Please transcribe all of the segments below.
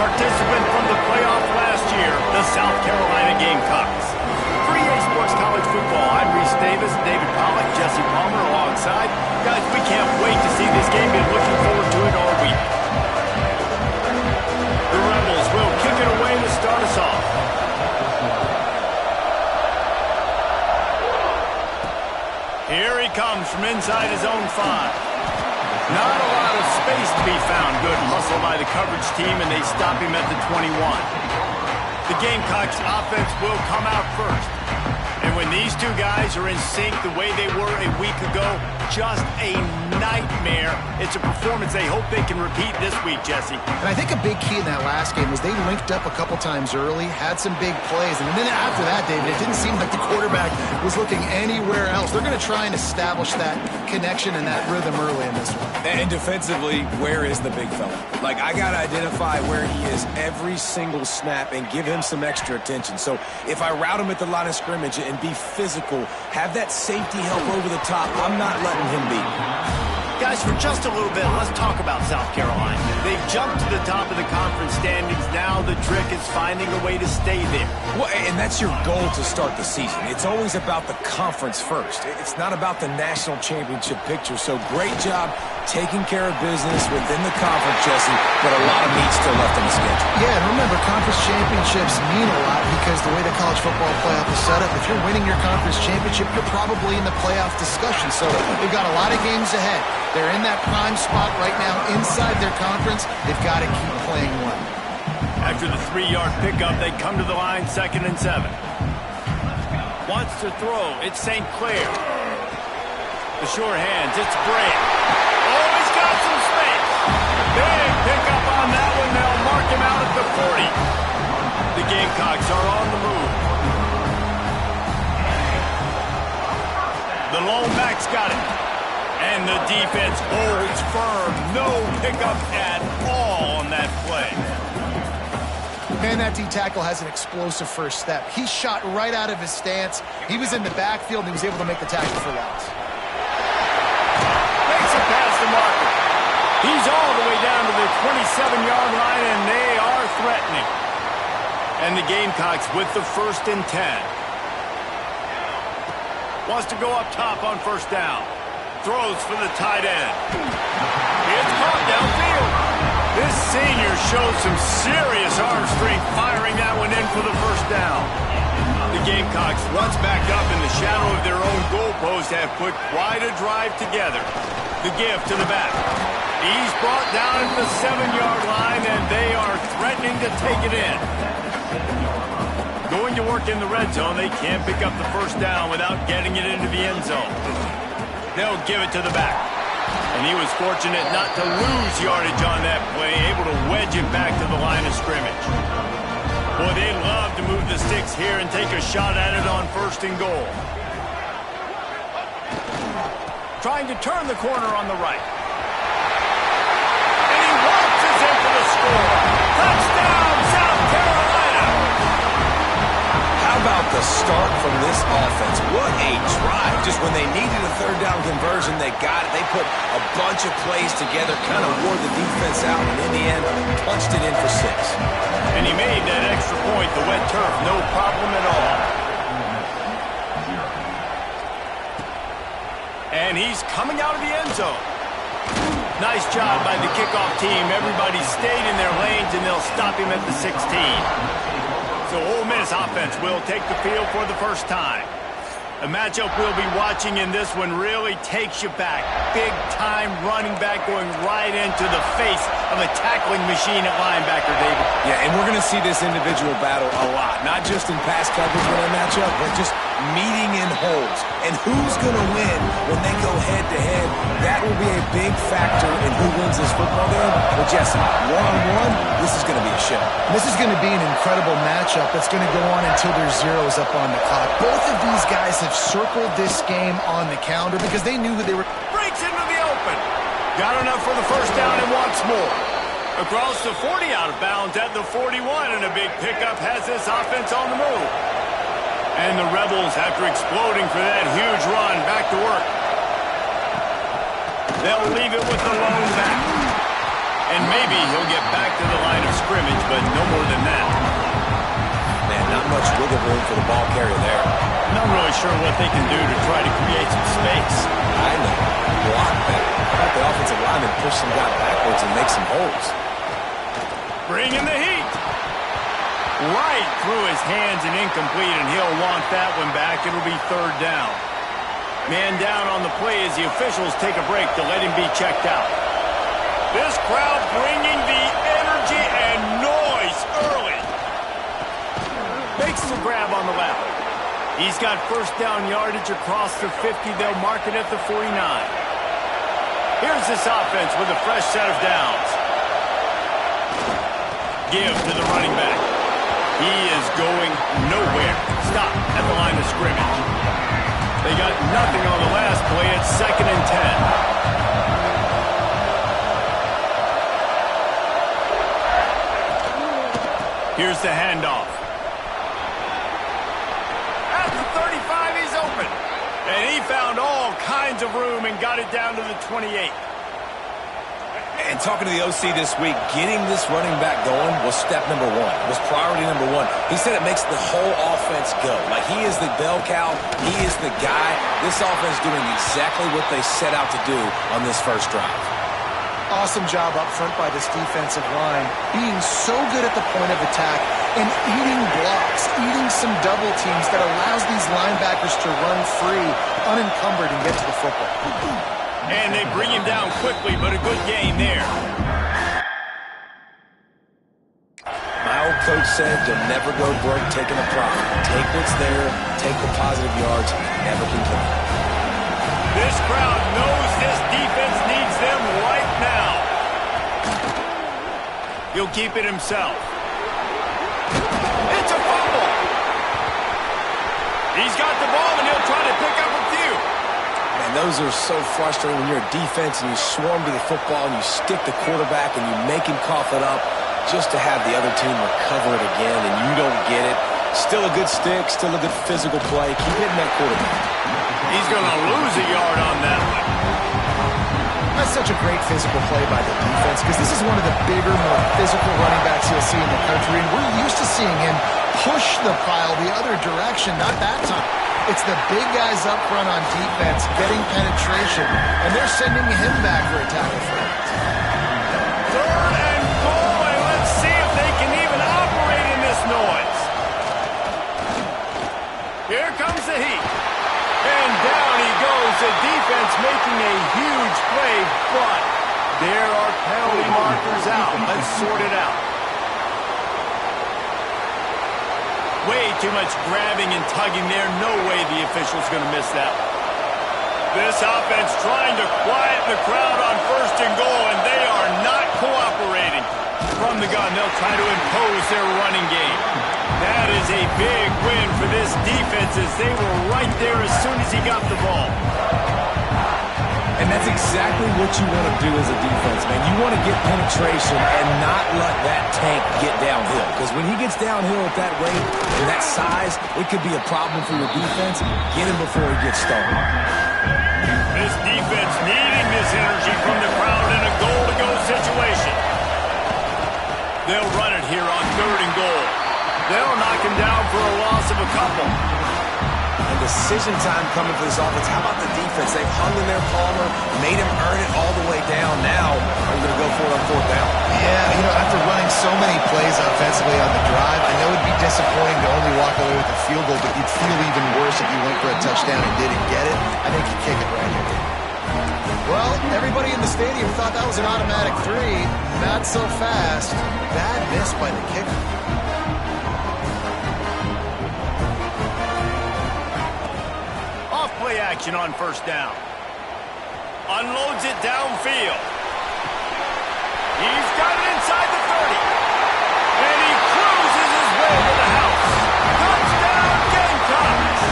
participant from the playoff last year, the South Carolina Gamecocks. For EA Sports College Football, I'm Reese Davis, David Pollack, Jesse Palmer alongside. Guys, we can't wait to see this game. Been looking forward to it all week. The Rebels will kick it away to start us off. Here he comes from inside his own 5. Not a lot of space to be found. Good hustle by the coverage team, and they stop him at the 21. The Gamecocks offense will come out first. And when these two guys are in sync the way they were a week ago, just a nightmare. It's a performance they hope they can repeat this week, Jesse. And I think a big key in that last game was they linked up a couple times early, had some big plays, and then after that, David, it didn't seem like the quarterback was looking anywhere else. They're going to try and establish that connection and that rhythm early in this one. And defensively, where is the big fella? Like, I got to identify where he is every single snap and give him some extra attention. So if I route him at the line of scrimmage and be physical, have that safety help over the top, I'm not letting him beat me. Guys, for just a little bit, let's talk about South Carolina. They've jumped to the top of the conference standings. Now the trick is finding a way to stay there. Well, and that's your goal to start the season. It's always about the conference first. It's not about the national championship picture. So great job taking care of business within the conference, Jesse, but a lot of meat still left in the schedule. Yeah, and remember, conference championships mean a lot because the way the college football playoff is set up, if you're winning your conference championship, you're probably in the playoff discussion. So they've got a lot of games ahead. They're in that prime spot right now inside their conference. They've got to keep playing well. After the 3-yard pickup, they come to the line, 2nd and 7. Wants to throw. It's St. Clair. The sure hands. It's Bray. Oh, he's got some space. Big pickup on that one. They'll mark him out at the 40. The Gamecocks are on the move. The lone back's got it. And the defense holds firm. No pickup at all on that play. Man, that D-tackle has an explosive first step. He shot right out of his stance. He was in the backfield, and he was able to make the tackle for loss. Makes it past the marker. He's all the way down to the 27-yard line, and they are threatening. And the Gamecocks with the 1st and 10. Wants to go up top on 1st down. Throws for the tight end. It's caught downfield. This senior shows some serious arm strength firing that one in for the 1st down. The Gamecocks, once back up in the shadow of their own goalpost, have put quite a drive together. The give to the back. He's brought down at the 7-yard line, and they are threatening to take it in. Going to work in the red zone, they can't pick up the 1st down without getting it into the end zone. They'll give it to the back. And he was fortunate not to lose yardage on that play, able to wedge it back to the line of scrimmage. Boy, they love to move the sticks here and take a shot at it on 1st and goal. Trying to turn the corner on the right. And he waltzes in for the score. Touchdown, South Carolina! How about the start from this offense? What a drive. Just when they needed a 3rd down conversion, they got it. They put a bunch of plays together, kind of wore the defense out, and in the end, punched it in for 6. And he made that extra point, the wet turf, no problem at all. And he's coming out of the end zone. Nice job by the kickoff team. Everybody stayed in their lanes, and they'll stop him at the 16. So Ole Miss offense will take the field for the 1st time. A matchup we'll be watching in this one really takes you back. Big-time running back going right into the face of a tackling machine at linebacker, David. Yeah, and we're going to see this individual battle a lot. Not just in pass coverage when they match up, but just meeting in holes. And who's going to win when they go head-to-head? That will be a big factor in who wins this football game. But, Jesse, one-on-one, this is going to be a show. This is going to be an incredible matchup that's going to go on until there's zeros up on the clock. Both of these guys have circled this game on the calendar because they knew who they were. Breaks into the open. Got enough for the 1st down and wants more. Across the 40, out of bounds at the 41, and a big pickup has this offense on the move. And the Rebels, after exploding for that huge run, back to work. They'll leave it with the lone back. And maybe he'll get back to the line of scrimmage, but no more than that. Man, not much wiggle room for the ball carrier there. Not really sure what they can do to try to create some space. I know. Block better. How about the offensive lineman push some guy backwards and make some holes? Bring in the heat. Right through his hands and incomplete, and he'll want that one back. It'll be third down. Man down on the play as the officials take a break to let him be checked out. This crowd bringing the energy and noise early. Makes the grab on the left. He's got first down yardage across the 50. They'll mark it at the 49. Here's this offense with a fresh set of downs. Give to the running back. He is going nowhere. Stop at the line of scrimmage. They got nothing on the last play. It's 2nd and 10. Here's the handoff. At the 35, he's open. And he found all kinds of room and got it down to the 28. And talking to the OC this week, getting this running back going was step number one. Was priority number one. He said it makes the whole offense go. Like, he is the bell cow. He is the guy. This offense doing exactly what they set out to do on this first drive. Awesome job up front by this defensive line, being so good at the point of attack and eating blocks, eating some double teams that allows these linebackers to run free, unencumbered, and get to the football. And they bring him down quickly, but a good gain there. My old coach said you'll never go broke taking a profit. Take what's there, take the positive yards, never complain. This crowd knows this defense needs them right now. He'll keep it himself. It's a fumble. He's got the ball, and he'll try to pick up a few. Man, those are so frustrating when you're a defense and you swarm to the football and you stick the quarterback and you make him cough it up just to have the other team recover it again and you don't get it. Still a good stick, still a good physical play. Keep hitting that quarterback. He's going to lose a yard on that one. That's such a great physical play by the defense because this is one of the bigger, more physical running backs you'll see in the country, and we're used to seeing him push the pile the other direction, not that time. It's the big guys up front on defense getting penetration, and they're sending him back for a tackle for it. Third and goal, and let's see if they can even operate in this noise. Here comes the heat. And down he goes. The defense making a huge play, but there are penalty markers out. Let's sort it out. Way too much grabbing and tugging there. No way the official's going to miss that one. This offense trying to quiet the crowd on first and goal, and they are not cooperating. From the gun, they'll try to impose their running game. That is a big win for this defense as they were right there as soon as he got the ball. And that's exactly what you want to do as a defense, man. You want to get penetration and not let that tank get downhill. Because when he gets downhill at that rate and that size, it could be a problem for your defense. Get him before he gets started. This defense needing this energy from the crowd in a goal-to-go situation. They'll run it here on third and goal. They'll knock him down for a loss of a couple. And decision time coming for this offense. How about the defense? They've hung in their Palmer, made him earn it all the way down. Now, are you going to go for it on fourth down? Yeah, after running so many plays offensively on the drive, I know it'd be disappointing to only walk away with a field goal, but you'd feel even worse if you went for a touchdown and didn't get it. I think you kick it right here. Well, everybody in the stadium thought that was an automatic 3. Not so fast. Bad miss by the kicker. Off-play action on first down. Unloads it downfield. He's got it inside the 30. And he cruises his way to the house. Touchdown, Gamecocks!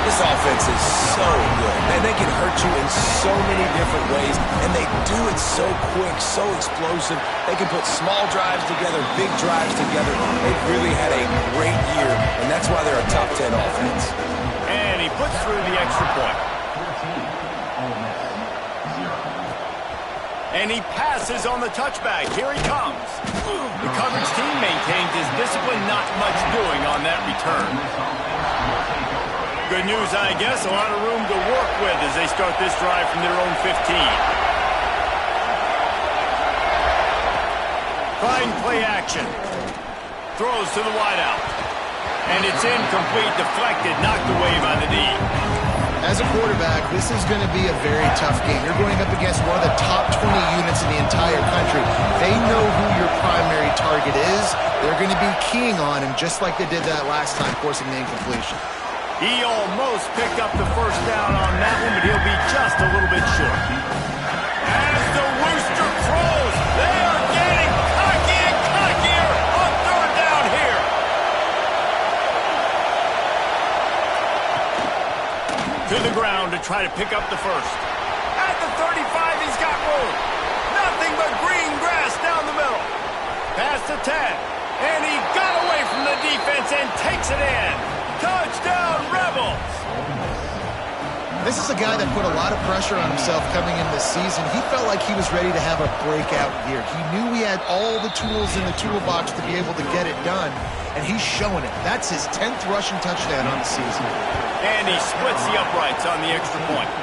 This offense is so good. Man, they can hurt you in so many different ways, and they do it so quick, so explosive. They can put small drives together, big drives together. They've really had a great year, and that's why they're a top 10 offense. And he puts through the extra point. And he passes on the touchback. Here he comes. The coverage team maintains his discipline, not much doing on that return. Good news, I guess. A lot of room to work with as they start this drive from their own 15. Trying play action. Throws to the wideout. And it's incomplete, deflected, knocked away by the D. As a quarterback, this is going to be a very tough game. You're going up against one of the top 20 units in the entire country. They know who your primary target is. They're going to be keying on him just like they did that last time, forcing the incompletion. He almost picked up the first down on that one, but he'll be just a little bit short. As the rooster crows, they are getting cocky and cockier on third down here. To the ground to try to pick up the first. At the 35, he's got room. Nothing but green grass down the middle. Past the 10. And he got away from the defense and takes it in. Touchdown, Rebels! This is a guy that put a lot of pressure on himself coming into this season. He felt like he was ready to have a breakout year. He knew he had all the tools in the toolbox to be able to get it done, and he's showing it. That's his 10th rushing touchdown on the season. And he splits the uprights on the extra point.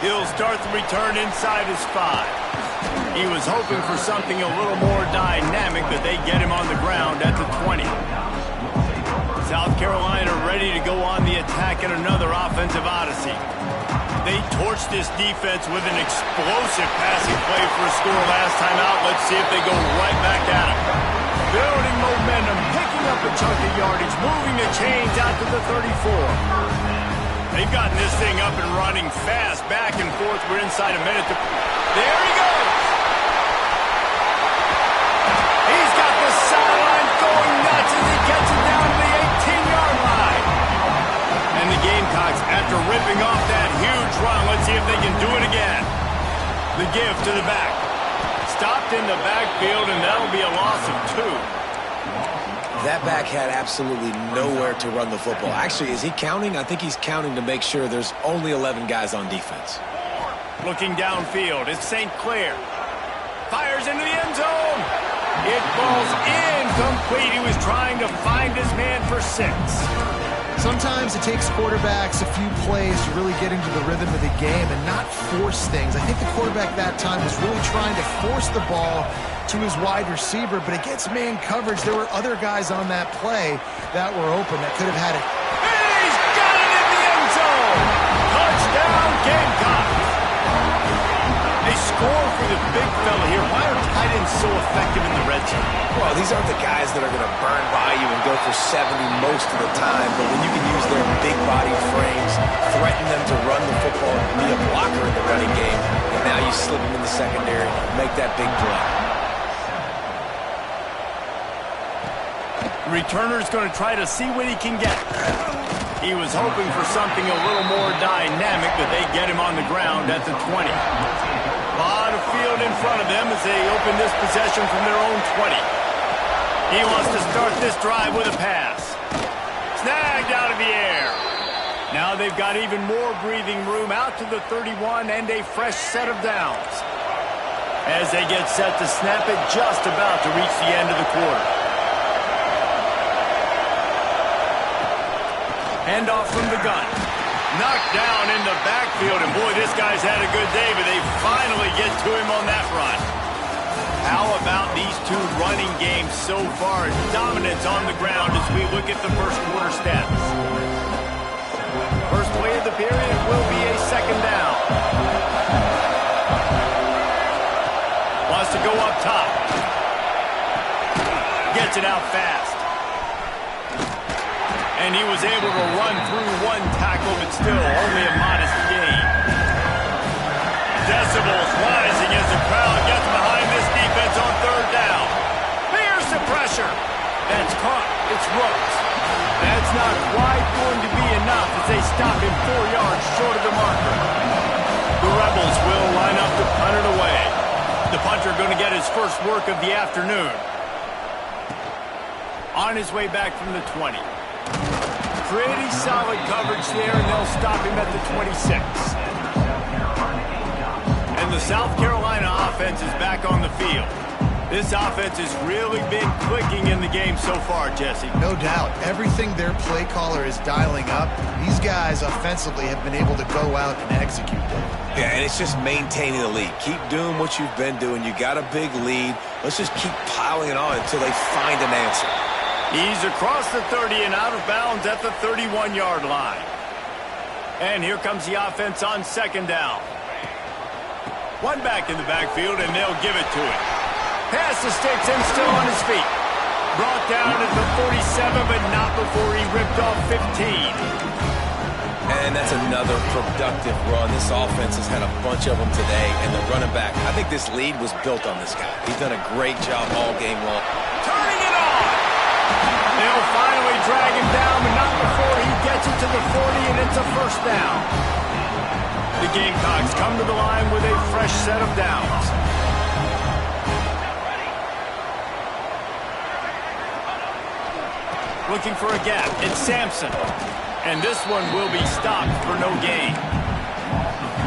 He'll start the return inside his 5. He was hoping for something a little more dynamic, but they get him on the ground at the 20. South Carolina ready to go on the attack in another offensive odyssey. They torched this defense with an explosive passing play for a score last time out. Let's see if they go right back at him. Building momentum, picking up a chunk of yardage, moving the chains out to the 34. They've gotten this thing up and running fast, back and forth. We're inside a minute. There he goes. He's got the sideline going nuts as he gets it down to the 18-yard line. And the Gamecocks, after ripping off that huge run, let's see if they can do it again. The give to the back. Stopped in the backfield, and that'll be a loss of 2. That back had absolutely nowhere to run the football. Actually, is he counting? I think he's counting to make sure there's only 11 guys on defense. Looking downfield, it's St. Clair. Fires into the end zone. It falls incomplete. He was trying to find his man for 6. Sometimes it takes quarterbacks a few plays to really get into the rhythm of the game and not force things. I think the quarterback that time was really trying to force the ball to his wide receiver, but against man coverage, there were other guys on that play that were open that could have had it. And he's got it in the end zone! Touchdown, Gamecocks! They score for the big fella here. Why are tight ends so effective in the red zone? Well, these aren't the guys that are going to burn by you and go for 70 most of the time, but when you can use their big body frames, threaten them to run the football, be a blocker in the running game, and now you slip them in the secondary, make that big play. The returner's going to try to see what he can get. He was hoping for something a little more dynamic, but they get him on the ground at the 20. A lot of field in front of them as they open this possession from their own 20. He wants to start this drive with a pass. Snagged out of the air. Now they've got even more breathing room out to the 31 and a fresh set of downs. As they get set to snap it, just about to reach the end of the quarter. Handoff from the gun. Knocked down in the backfield, and boy, this guy's had a good day, but they finally get to him on that run. How about these two running games so far? Dominance on the ground as we look at the first quarter stats. First play of the period will be a second down. Wants to go up top. Gets it out fast. And he was able to run through one tackle, but still only a modest gain. Decibels rising as the crowd gets behind this defense on third down. Here's the pressure. That's caught. It's Rhodes. That's not quite going to be enough as they stop him 4 yards short of the marker. The Rebels will line up to punt it away. The punter going to get his first work of the afternoon. On his way back from the 20. Pretty solid coverage there, and they'll stop him at the 26. And the South Carolina offense is back on the field. This offense has really been clicking in the game so far, Jesse. No doubt. Everything their play caller is dialing up, these guys offensively have been able to go out and execute them. Yeah, and it's just maintaining the lead. Keep doing what you've been doing. You got a big lead. Let's just keep piling it on until they find an answer. He's across the 30 and out of bounds at the 31-yard line. And here comes the offense on second down. One back in the backfield, and they'll give it to him. Pass the sticks and still on his feet. Brought down at the 47, but not before he ripped off 15. And that's another productive run. This offense has had a bunch of them today, and the running back, I think this lead was built on this guy. He's done a great job all game long. Turning it on! They'll finally drag him down, but not before he gets it to the 40, and it's a first down. The Gamecocks come to the line with a fresh set of downs. Looking for a gap. It's Sampson. And this one will be stopped for no gain.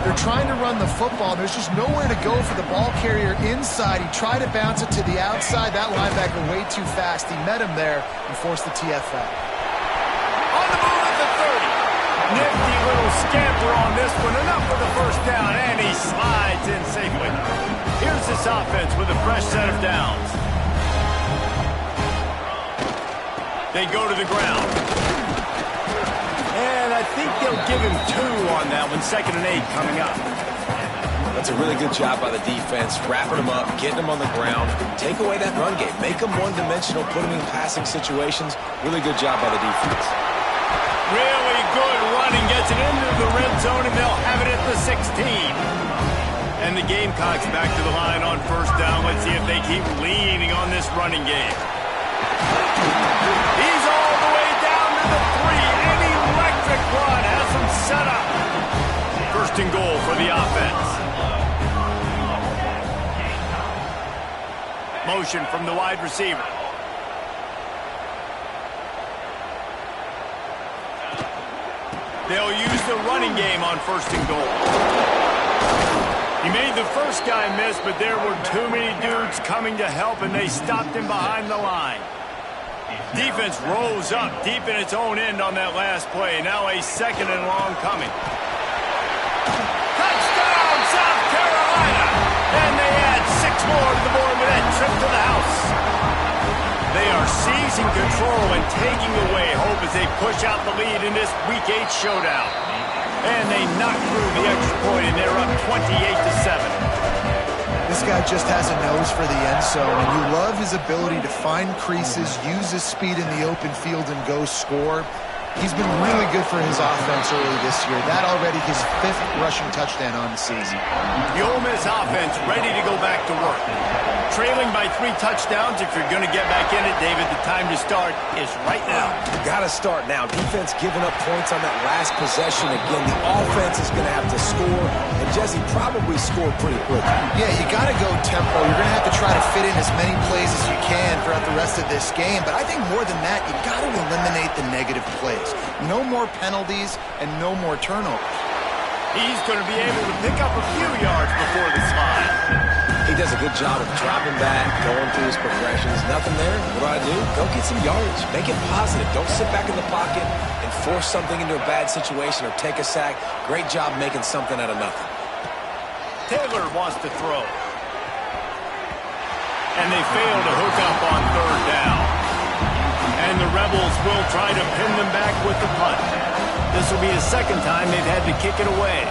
They're trying to run the football. There's just nowhere to go for the ball carrier inside. He tried to bounce it to the outside. That linebacker way too fast. He met him there and forced the TFL. On the move at the 30. Nifty little scamper on this one. Enough for the first down, and he slides in safely. Here's this offense with a fresh set of downs. They go to the ground. And I think they'll give him 2 on that one. 2nd and 8 coming up. That's a really good job by the defense, wrapping them up, getting them on the ground. Take away that run game. Make them one-dimensional, put them in passing situations. Really good job by the defense. Really good running. Gets it into the red zone, and they'll have it at the 16. And the Gamecocks back to the line on first down. Let's see if they keep leaning on this running game. He's all the way down to the 3. An electric run has him set up. First and goal for the offense. Motion from the wide receiver. They'll use the running game on first and goal. He made the first guy miss, but there were too many dudes coming to help, and they stopped him behind the line. Defense rose up deep in its own end on that last play. Now a 2nd and long coming. Touchdown, South Carolina! And they add 6 more to the board with that trip to the house. They are seizing control and taking away hope as they push out the lead in this Week 8 showdown. And they knock through the extra point, and they're up 28-7. This guy just has a nose for the end zone, and you love his ability to find creases, use his speed in the open field, and go score. He's been really good for his offense early this year. That already his 5th rushing touchdown on the season. The Ole Miss offense ready to go back to work. Trailing by 3 touchdowns. If you're going to get back in it, David, the time to start is right now. You got to start now. Defense giving up points on that last possession. Again, the offense is going to have to score, and Jesse probably scored pretty quickly. Yeah, you got to go tempo. You're going to have to try to fit in as many plays as you can throughout the rest of this game, but I think more than that, you got to eliminate the negative plays. No more penalties and no more turnovers. He's going to be able to pick up a few yards before the slide. He does a good job of dropping back, going through his progressions. Nothing there. What do? Go get some yardage. Make it positive. Don't sit back in the pocket and force something into a bad situation or take a sack. Great job making something out of nothing. Taylor wants to throw. And they fail to hook up on 3rd down. And the Rebels will try to pin them back with the punt. This will be the 2nd time they've had to kick it away.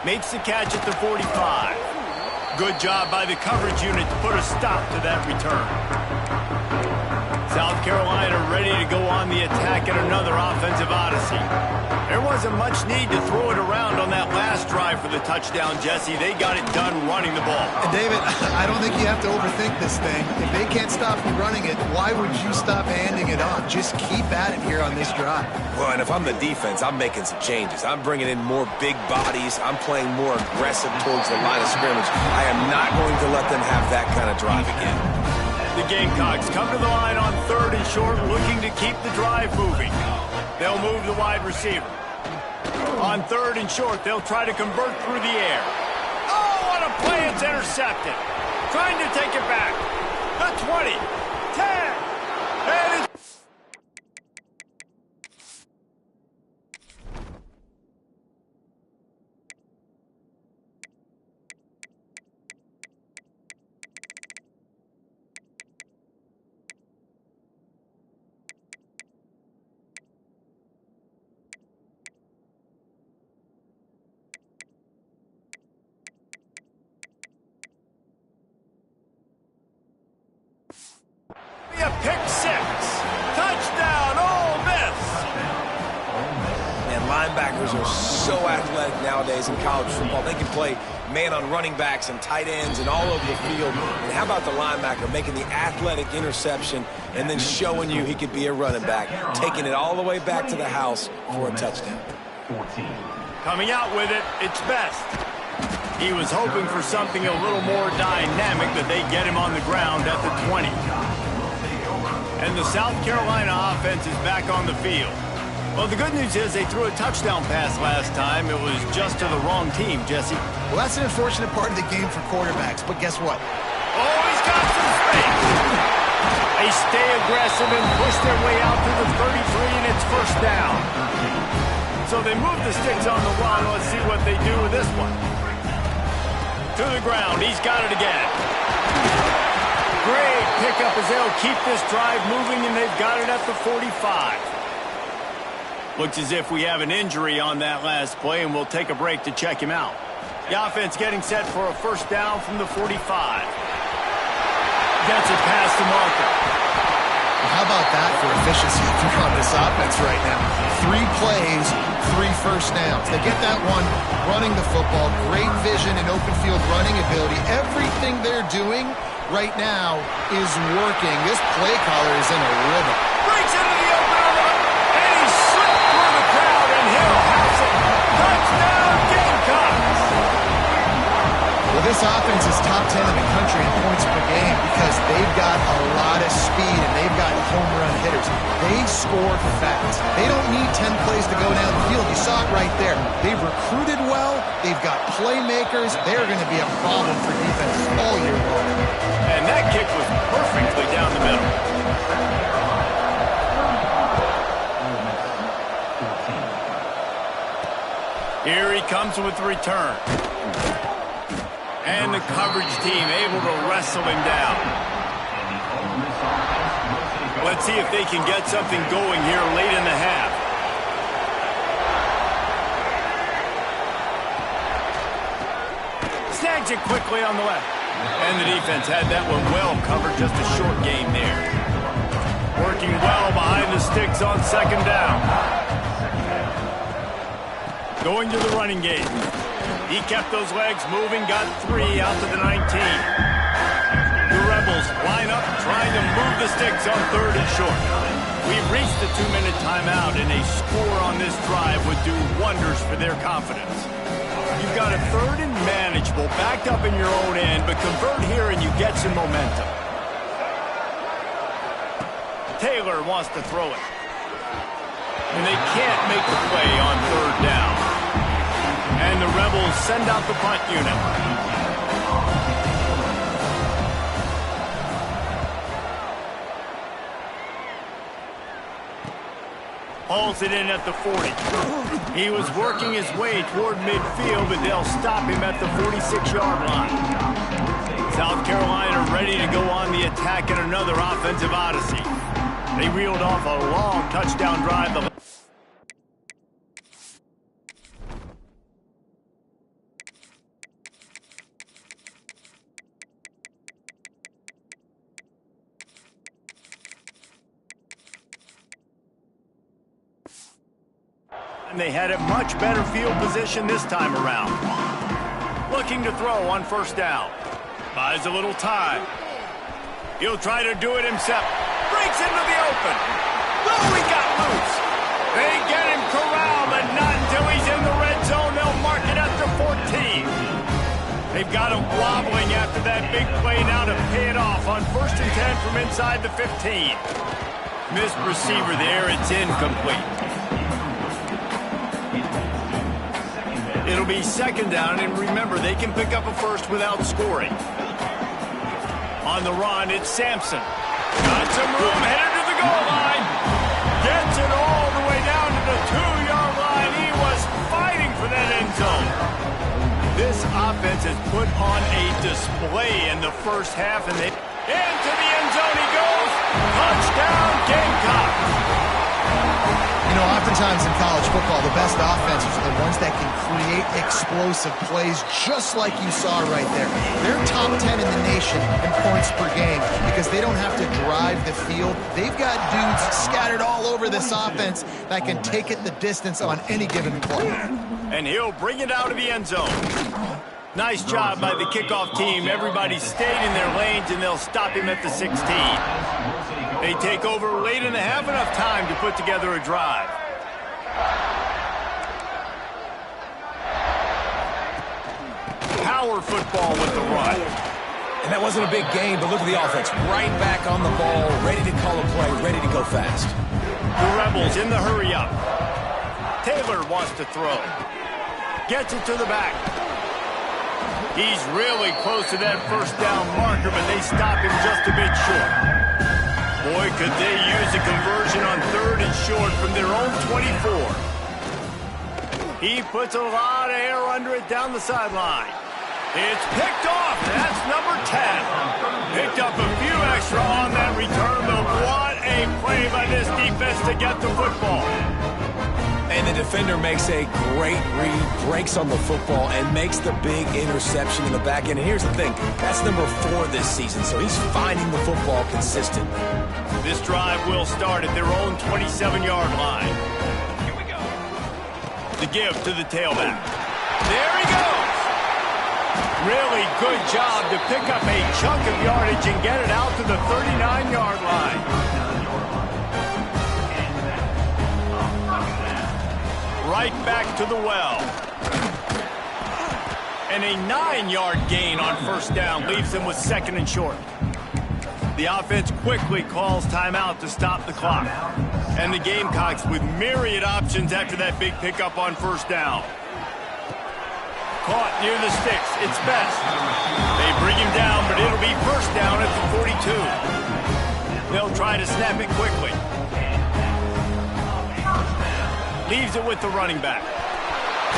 Makes the catch at the 45. Good job by the coverage unit to put a stop to that return. South Carolina ready to go on the attack in another offensive odyssey. There wasn't much need to throw it around on that last drive for the touchdown, Jesse. They got it done running the ball. And David, I don't think you have to overthink this thing. If they can't stop you running it, why would you stop handing it on? Just keep at it here on this drive. Well, and if I'm the defense, I'm making some changes. I'm bringing in more big bodies. I'm playing more aggressive towards the line of scrimmage. I am not going to let them have that kind of drive again. The Gamecocks come to the line on 3rd and short, looking to keep the drive moving. They'll move the wide receiver. On 3rd and short, they'll try to convert through the air. Oh, what a play. It's intercepted. Trying to take it back. The 20, 10, and it's... A pick 6. Touchdown, Ole Miss. And linebackers are so athletic nowadays in college football. They can play man on running backs and tight ends and all over the field. And how about the linebacker making the athletic interception and then showing you he could be a running back, taking it all the way back to the house for a touchdown. Coming out with it, it's Best. He was hoping for something a little more dynamic, that they get him on the ground at the 20. And the South Carolina offense is back on the field. Well, the good news is they threw a touchdown pass last time. It was just to the wrong team, Jesse. Well, that's an unfortunate part of the game for quarterbacks, but guess what? Oh, he's got some space. They stay aggressive and push their way out to the 33, and it's first down. So they move the sticks on the run. Let's see what they do with this one. To the ground. He's got it again. Great pickup as they'll keep this drive moving, and they've got it at the 45. Looks as if we have an injury on that last play, and we'll take a break to check him out. The offense getting set for a first down from the 45. Gets it past the marker. How about that for efficiency on this offense right now? 3 plays, 3 first downs. They get that one running the football. Great vision and open field running ability. Everything they're doing right now is working. This play caller is in a rhythm. Breaks into the open on the and he slipped through the crowd, and Hill has it. Touchdown, Gamecocks! Well, this offense is top 10 in the country in points per game because they've got a lot of speed and they've got home run hitters. They score fast. They don't need 10 plays to go down the field. You saw it right there. They've recruited well. They've got playmakers. They're going to be a problem for defenses all year long. And that kick was perfectly down the middle. Here he comes with the return. And the coverage team able to wrestle him down. Let's see if they can get something going here late in the half. Snags it quickly on the left. And the defense had that one well covered, just a short game there. Working well behind the sticks on second down. Going to the running game. He kept those legs moving, got 3 out to the 19. The Rebels line up, trying to move the sticks on 3rd and short. We've reached the 2-minute timeout, and a score on this drive would do wonders for their confidence. You've got a 3rd and manageable, backed up in your own end, but convert here and you get some momentum. Taylor wants to throw it. And they can't make the play on 3rd down. And the Rebels send out the punt unit. Hauls it in at the 40. He was working his way toward midfield, but they'll stop him at the 46-yard line. South Carolina ready to go on the attack in another offensive odyssey. They reeled off a long touchdown drive. And they had a much better field position this time around. Looking to throw on first down. Buys a little time. He'll try to do it himself. Breaks into the open. Oh, he got loose. They get him corralled, but not until he's in the red zone. They'll mark it at the 14. They've got him wobbling after that big play now to pay it off on 1st and 10 from inside the 15. Missed receiver there. It's incomplete. It'll be second down, and remember, they can pick up a first without scoring. On the run, it's Sampson. Got some room, headed to the goal line. Gets it all the way down to the 2-yard line. He was fighting for that end zone. This offense has put on a display in the first half, and into the end zone he goes. Touchdown, Gamecocks. You know, oftentimes in college football, the best offenses are the ones that can create explosive plays, just like you saw right there. They're top 10 in the nation in points per game because they don't have to drive the field. They've got dudes scattered all over this offense that can take it the distance on any given play. And he'll bring it out of the end zone. Nice job by the kickoff team. Everybody stayed in their lanes, and they'll stop him at the 16. They take over late in the half, enough time to put together a drive. Power football with the run. And that wasn't a big game, but look at the offense. Right back on the ball, ready to call a play, ready to go fast. The Rebels in the hurry-up. Taylor wants to throw. Gets it to the back. He's really close to that first down marker, but they stop him just a bit short. Boy, could they use a conversion on 3rd and short from their own 24. He puts a lot of air under it down the sideline. It's picked off. That's number 10. Picked up a few extra on that return, but what a play by this defense to get the football. And the defender makes a great read, breaks on the football, and makes the big interception in the back end. And here's the thing, that's number 4 this season, so he's finding the football consistent. This drive will start at their own 27-yard line. Here we go. The give to the tailback. There he goes. Really good job to pick up a chunk of yardage and get it out to the 39-yard line. Right back to the well. And a 9-yard gain on first down leaves them with 2nd and short. The offense quickly calls timeout to stop the clock. And the Gamecocks with myriad options after that big pickup on first down. Caught near the sticks. It's best. They bring him down, but it'll be first down at the 42. They'll try to snap it quickly. Leaves it with the running back.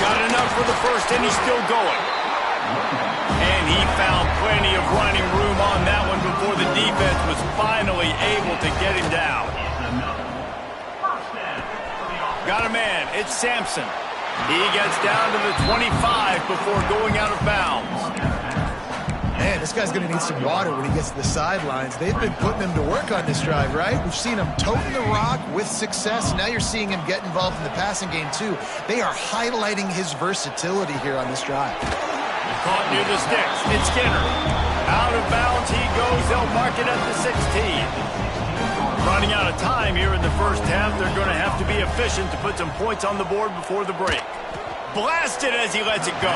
Got enough for the first, and he's still going. And he found plenty of running room on that one before the defense was finally able to get him down. Got a man. It's Sampson. He gets down to the 25 before going out of bounds. Man, this guy's going to need some water when he gets to the sidelines. They've been putting him to work on this drive, right? We've seen him toting the rock with success. Now you're seeing him get involved in the passing game, too. They are highlighting his versatility here on this drive. Caught near the sticks. It's Skinner. Out of bounds he goes. They'll mark it at the 16. Running out of time here in the first half. They're going to have to be efficient to put some points on the board before the break. Blasted as he lets it go.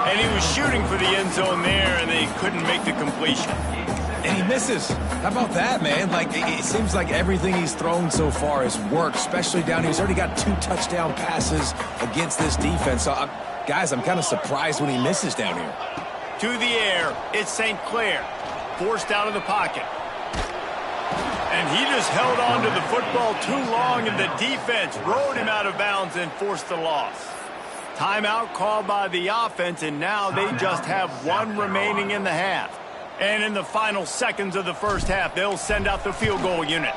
And he was shooting for the end zone there, and they couldn't make the completion. And he misses. How about that, man? Like, it seems like everything he's thrown so far has worked, especially down here. He's already got 2 touchdown passes against this defense. So, guys, I'm kind of surprised when he misses down here. To the air, it's St. Clair. Forced out of the pocket. And he just held on to the football too long, and the defense rode him out of bounds and forced the loss. Timeout called by the offense, and now they just have 1 remaining in the half. And in the final seconds of the first half, they'll send out the field goal unit.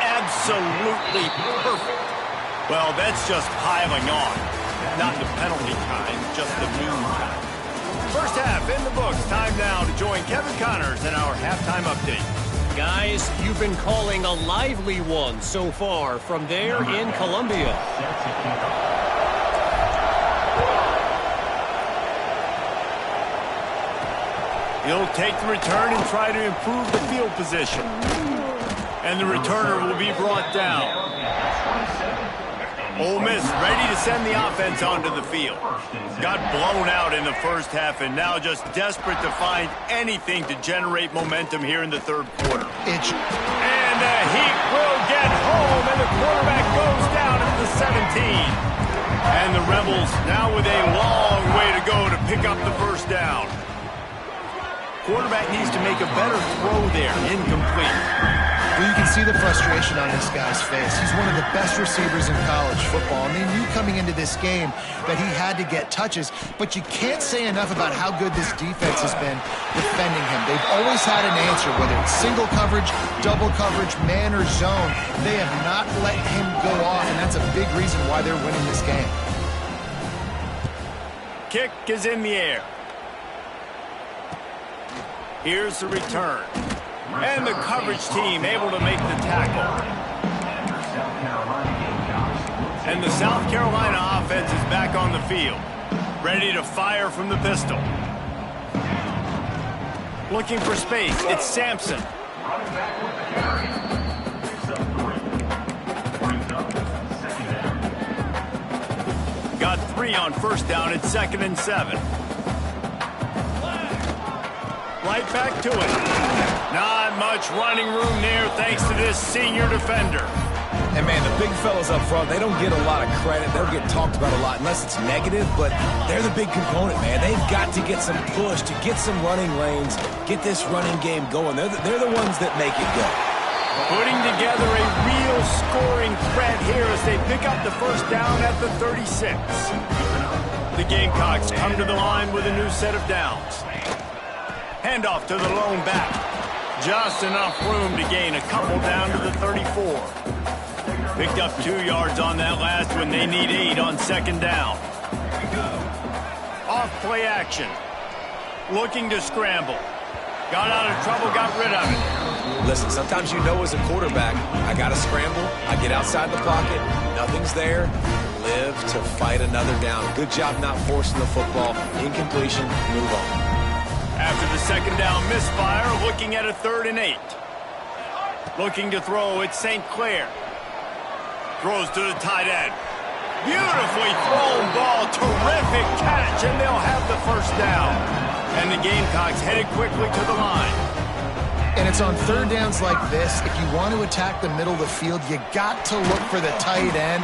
Absolutely perfect. Well, that's just piling on. Not the penalty kind, just the mean kind. First half in the books. Time now to join Kevin Connors in our halftime update. Guys, you've been calling a lively one so far from there in Columbia. He'll take the return and try to improve the field position. And the returner will be brought down. Ole Miss ready to send the offense onto the field. Got blown out in the first half and now just desperate to find anything to generate momentum here in the third quarter. And the Heat will get home, and the quarterback goes down at the 17. And the Rebels now with a long way to go to pick up the first down. Quarterback needs to make a better throw there. Incomplete. Well, you can see the frustration on this guy's face. He's one of the best receivers in college football, and they knew coming into this game that he had to get touches, but you can't say enough about how good this defense has been defending him. They've always had an answer, whether it's single coverage, double coverage, man or zone. They have not let him go off, and that's a big reason why they're winning this game. Kick is in the air. Here's the return. And the coverage team able to make the tackle. And the South Carolina offense is back on the field, ready to fire from the pistol. Looking for space, it's Sampson. Got 3 on first down at 2nd and 7. Right back to it. Not much running room there thanks to this senior defender. And, man, the big fellas up front, they don't get a lot of credit. They'll get talked about a lot unless it's negative, but they're the big component, man. They've got to get some push, to get some running lanes, get this running game going. They're the ones that make it go. Putting together a real scoring threat here as they pick up the first down at the 36. The Gamecocks come to the line with a new set of downs. Handoff to the lone back. Just enough room to gain a couple down to the 34. Picked up 2 yards on that last one. They need 8 on 2nd down. Off play action. Looking to scramble. Got out of trouble, got rid of it. Listen, sometimes you know as a quarterback, I got to scramble, I get outside the pocket, nothing's there, live to fight another down. Good job not forcing the football. Incompletion, move on. After the 2nd down misfire, looking at a 3rd and 8. Looking to throw, it's St. Clair. Throws to the tight end. Beautifully thrown ball, terrific catch, and they'll have the first down. And the Gamecocks headed quickly to the line. And it's on 3rd downs like this, if you want to attack the middle of the field, you got to look for the tight end.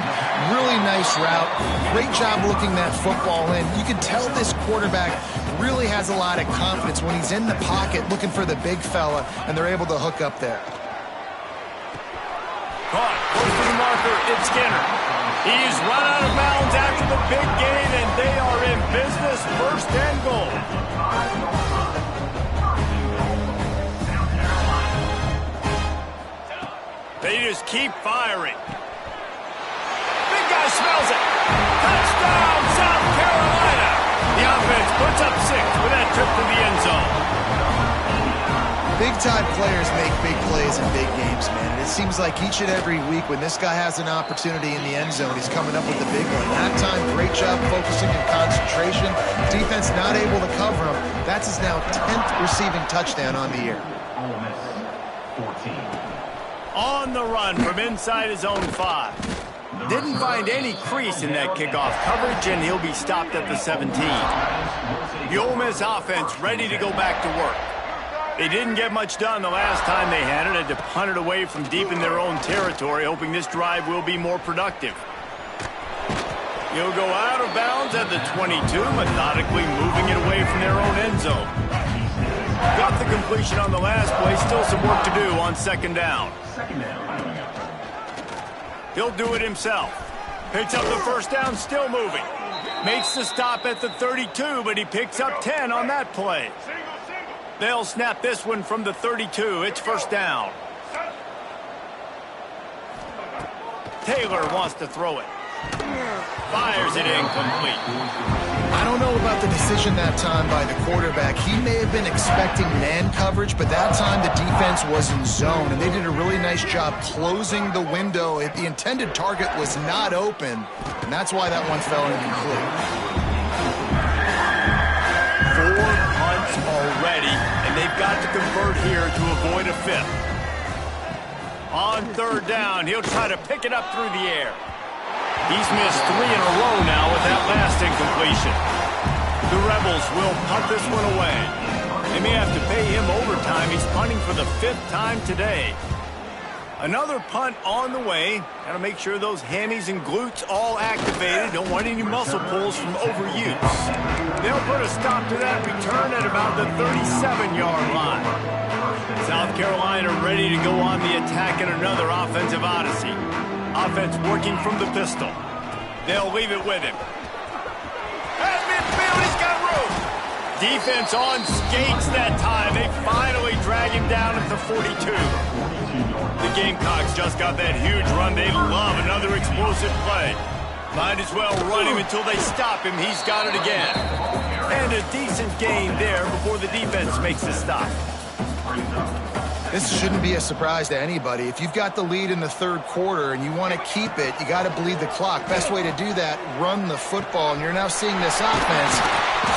Really nice route. Great job looking that football in. You can tell this quarterback really has a lot of confidence when he's in the pocket looking for the big fella, and they're able to hook up there. Caught, close to the marker, it's Skinner. He's run out of bounds after the big gain, and they are in business, 1st and goal. They just keep firing. Big guy smells it. Touchdown, South Carolina. The offense puts up 6 with that trip to the end zone. Big-time players make big plays in big games, man. And it seems like each and every week when this guy has an opportunity in the end zone, he's coming up with the big one. That time, great job focusing and concentration. Defense not able to cover him. That's his now 10th receiving touchdown on the year. On the run from inside his own 5. Didn't find any crease in that kickoff coverage, and he'll be stopped at the 17. The Ole Miss offense ready to go back to work. They didn't get much done the last time they had it. Had to punt it away from deep in their own territory, hoping this drive will be more productive. He'll go out of bounds at the 22, methodically moving it away from their own end zone. Got the completion on the last play. Still some work to do on 2nd down. He'll do it himself. Picks up the first down, still moving. Makes the stop at the 32, but he picks up 10 on that play. They'll snap this one from the 32. It's 1st down. Taylor wants to throw it. Fires it incomplete. I don't know about the decision that time by the quarterback. He may have been expecting man coverage, but that time the defense was in zone, and they did a really nice job closing the window. The intended target was not open, and that's why that one fell incomplete. 4 punts already, and they've got to convert here to avoid a 5th. On 3rd down, he'll try to pick it up through the air. He's missed 3 in a row now with that last incompletion. The Rebels will punt this one away. They may have to pay him overtime. He's punting for the 5th time today. Another punt on the way. Got to make sure those hammies and glutes all activated. Don't want any muscle pulls from overuse. They'll put a stop to that return at about the 37-yard line. South Carolina ready to go on the attack in another offensive odyssey. Offense working from the pistol. They'll leave it with him. At midfield, he's got room. Defense on skates that time. They finally drag him down at the 42. The Gamecocks just got that huge run. They love another explosive play. Might as well run him until they stop him. He's got it again. And a decent gain there before the defense makes a stop. This shouldn't be a surprise to anybody. If you've got the lead in the third quarter and you want to keep it, you got to bleed the clock. Best way to do that, run the football. And you're now seeing this offense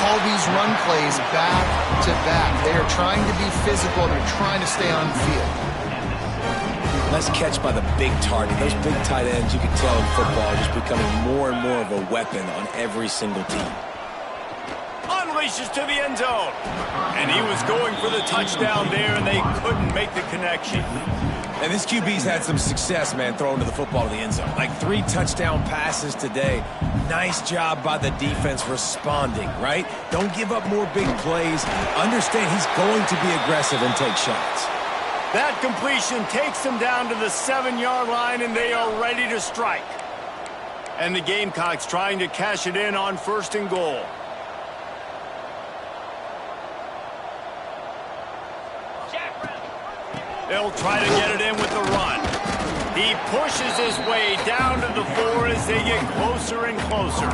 call these run plays back to back. They are trying to be physical. They're trying to stay on the field. Nice catch by the big target. Those big tight ends, you can tell in football, are just becoming more and more of a weapon on every single team. Unleashes to the end zone. And he was going for the touchdown there, and they couldn't make the connection. And this QB's had some success, man, throwing to the football to the end zone. Like 3 touchdown passes today. Nice job by the defense responding, right? Don't give up more big plays. Understand he's going to be aggressive and take shots. That completion takes them down to the 7-yard line, and they are ready to strike. And the Gamecocks trying to cash it in on 1st and goal. They'll try to get it in with the run. He pushes his way down to the 4 as they get closer and closer.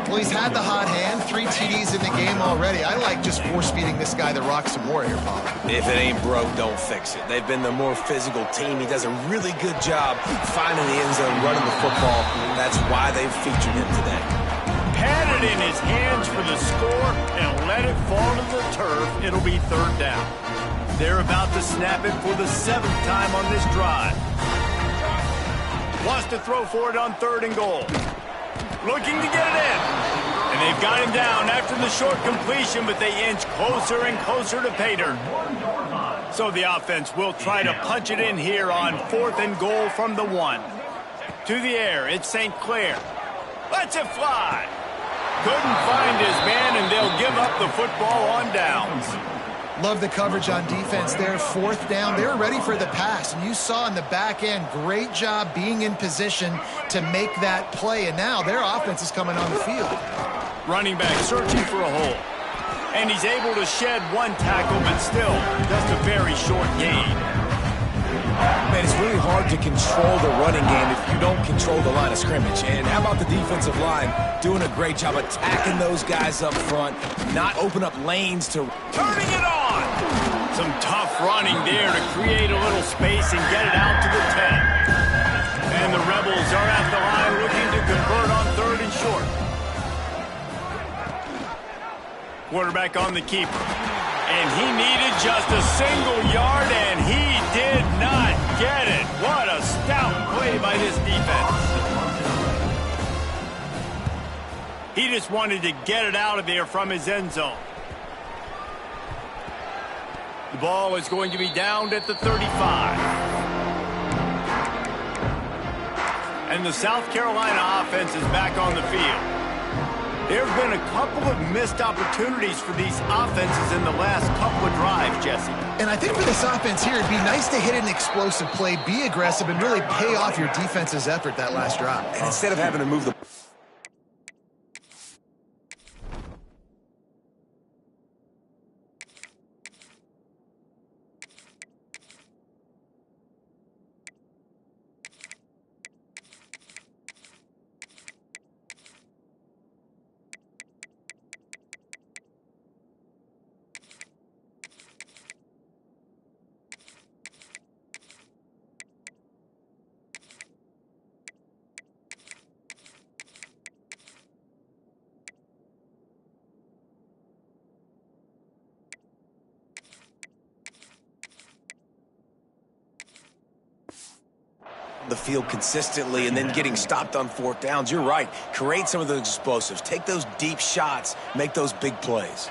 Well, he's had the hot hand, 3 TDs in the game already. I like just force-feeding this guy the rock some more here, Paul. If it ain't broke, don't fix it. They've been the more physical team. He does a really good job finding the end zone, running the football. That's why they've featured him today. Had it in his hands for the score and let it fall to the turf. It'll be 3rd down. They're about to snap it for the 7th time on this drive. Wants to throw for it on 3rd and goal. Looking to get it in. And they've got him down after the short completion, but they inch closer and closer to pay dirt. So the offense will try to punch it in here on 4th and goal from the 1. To the air, it's St. Clair. Lets it fly. Couldn't find his man, and they'll give up the football on downs. Love the coverage on defense there. 4th down. They were ready for the pass. And you saw in the back end, great job being in position to make that play. And now their offense is coming on the field. Running back searching for a hole. And he's able to shed 1 tackle, but still just a very short gain. Man, it's really hard to control the running game if you don't control the line of scrimmage. And how about the defensive line doing a great job attacking those guys up front, not open up lanes to... Turning it on! Some tough running there to create a little space and get it out to the 10. And the Rebels are at the line looking to convert on 3rd and short. Quarterback on the keeper. And he needed just a single yard, and he did not get it. What a stout play by this defense. He just wanted to get it out of there from his end zone. The ball is going to be downed at the 35. And the South Carolina offense is back on the field. There have been a couple of missed opportunities for these offenses in the last couple of drives, Jesse. And I think for this offense here, it'd be nice to hit an explosive play, be aggressive, and really pay off your defense's effort that last drive. And instead of having to move the... the field consistently and then getting stopped on 4th downs. You're right. Create some of those explosives. Take those deep shots. Make those big plays.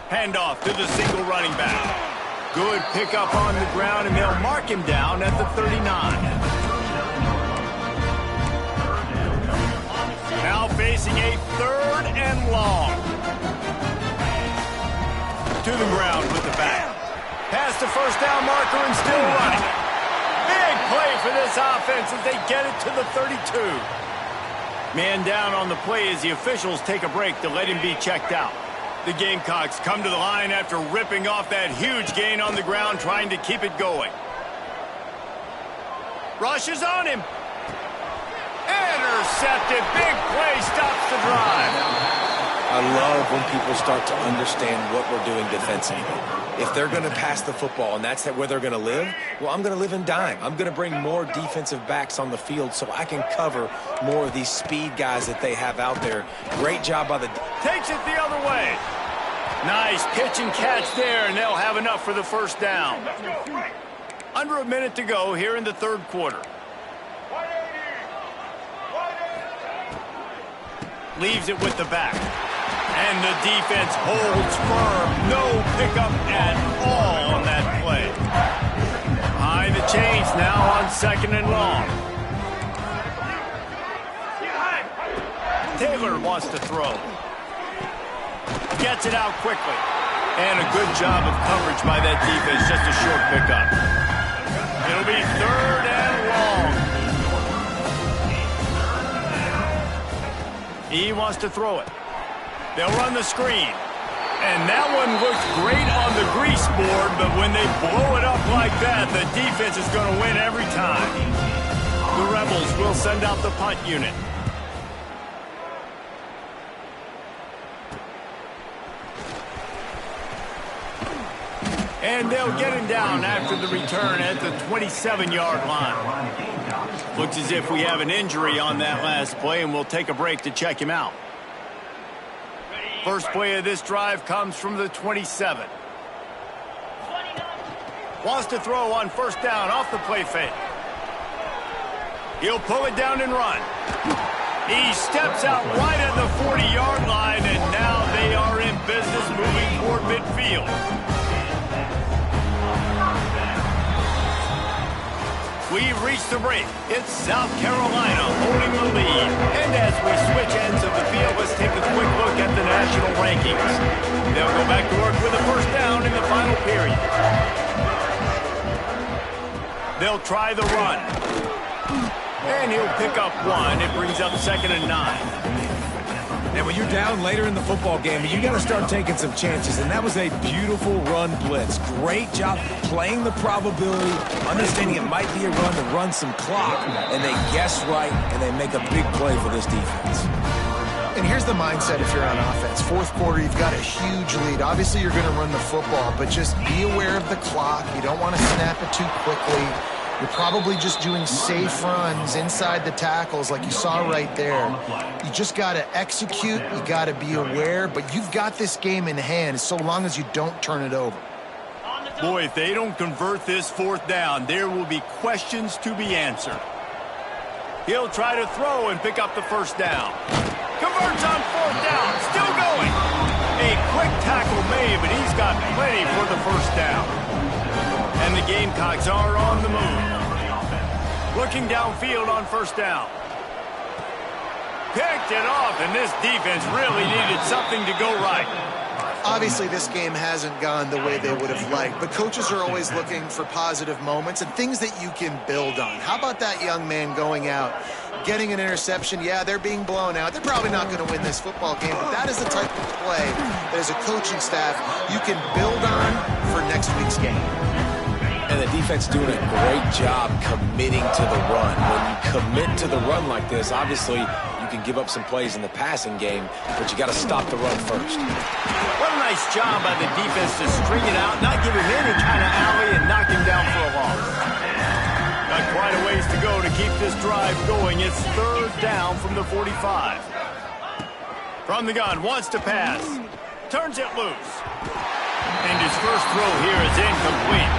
Handoff to the single running back. Good pickup on the ground, and they'll mark him down at the 39. Now facing a 3rd and long. To the ground with the back. Past the first down marker and still running. Big play for this offense as they get it to the 32. Man down on the play as the officials take a break to let him be checked out. The Gamecocks come to the line after ripping off that huge gain on the ground, trying to keep it going. Rushes on him. Intercepted. Big play stops the drive. I love when people start to understand what we're doing defensively. If they're going to pass the football and that's where they're going to live, well, I'm going to live in dime. I'm going to bring more defensive backs on the field so I can cover more of these speed guys that they have out there. Great job by the... Takes it the other way. Nice pitch and catch there, and they'll have enough for the first down. Under a minute to go here in the 3rd quarter. Leaves it with the back. And the defense holds firm. No pickup at all on that play. Behind the chains now on 2nd and long. Taylor wants to throw. Gets it out quickly. And a good job of coverage by that defense. Just a short pickup. It'll be 3rd and long. He wants to throw it. They'll run the screen. And that one looks great on the grease board, but when they blow it up like that, the defense is going to win every time. The Rebels will send out the punt unit. And they'll get him down after the return at the 27-yard line. Looks as if we have an injury on that last play, and we'll take a break to check him out. First play of this drive comes from the 27. Wants to throw on first down off the play fake. He'll pull it down and run. He steps out right at the 40-yard line, and now they are in business moving toward midfield. We've reached the break. It's South Carolina holding the lead. And as we switch ends of the field, let's take a quick look at the national rankings. They'll go back to work with a first down in the final period. They'll try the run. And he'll pick up 1. It brings up 2nd and 9. And when you're down later in the football game, you got to start taking some chances. And that was a beautiful run blitz. Great job playing the probability, understanding it might be a run to run some clock. And they guess right, and they make a big play for this defense. And here's the mindset if you're on offense. 4th quarter, you've got a huge lead. Obviously, you're going to run the football, but just be aware of the clock. You don't want to snap it too quickly. You're probably just doing safe runs inside the tackles like you saw right there. You just got to execute. You got to be aware, but you've got this game in hand so long as you don't turn it over. Boy, if they don't convert this 4th down, there will be questions to be answered. He'll try to throw and pick up the first down. Converts on 4th down. Still going. A quick tackle made, but he's got plenty for the first down. And the Gamecocks are on the move. Looking downfield on first down. Picked it off, and this defense really needed something to go right. Obviously, this game hasn't gone the way they would have liked, but coaches are always looking for positive moments and things that you can build on. How about that young man going out, getting an interception? Yeah, they're being blown out. They're probably not going to win this football game, but that is the type of play that as a coaching staff you can build on for next week's game. And the defense doing a great job committing to the run. When you commit to the run like this, obviously you can give up some plays in the passing game, but you got to stop the run first. What a nice job by the defense to string it out, not give him any kind of alley, and knock him down for a loss. Got quite a ways to go to keep this drive going. It's 3rd down from the 45. From the gun, wants to pass. Turns it loose. And his first throw here is incomplete.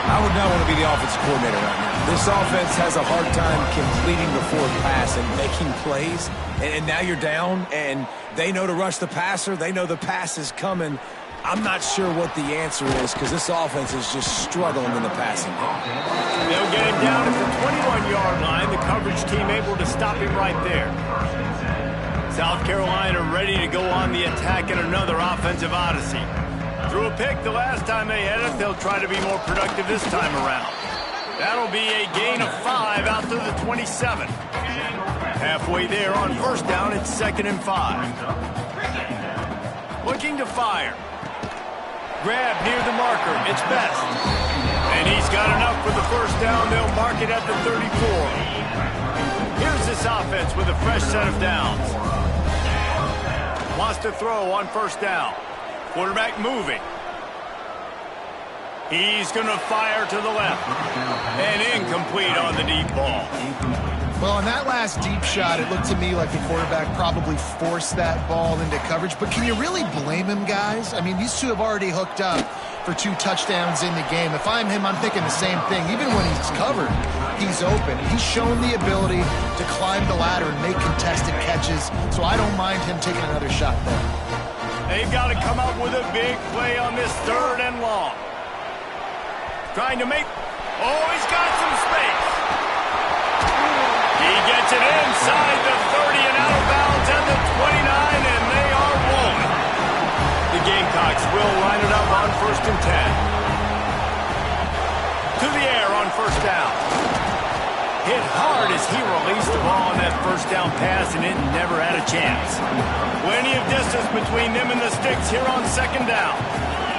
I would not want to be the offensive coordinator right now. This offense has a hard time completing the 4th pass and making plays. And now you're down, and they know to rush the passer. They know the pass is coming. I'm not sure what the answer is because this offense is just struggling in the passing game. They'll get him down at the 21-yard line. The coverage team able to stop him right there. South Carolina ready to go on the attack in another offensive odyssey. Threw a pick the last time they had it. They'll try to be more productive this time around. That'll be a gain of 5 out to the 27. Halfway there on first down, it's 2nd and 5. Looking to fire. Grab near the marker. It's Best. And he's got enough for the first down. They'll mark it at the 34. Here's this offense with a fresh set of downs. Wants to throw on first down. Quarterback moving. He's going to fire to the left. And incomplete on the deep ball. Well, on that last deep shot, it looked to me like the quarterback probably forced that ball into coverage. But can you really blame him, guys? I mean, these two have already hooked up for 2 touchdowns in the game. If I'm him, I'm thinking the same thing. Even when he's covered, he's open. He's shown the ability to climb the ladder and make contested catches. So I don't mind him taking another shot there. They've got to come up with a big play on this 3rd and long. Trying to make... Oh, he's got some space. He gets it inside the 30 and out of bounds at the 29, and they are rolling. The Gamecocks will line it up on 1st and 10. To the air on first down. Hit hard as he released the ball on that first down pass, and it never had a chance. Plenty of distance between them and the sticks here on 2nd down.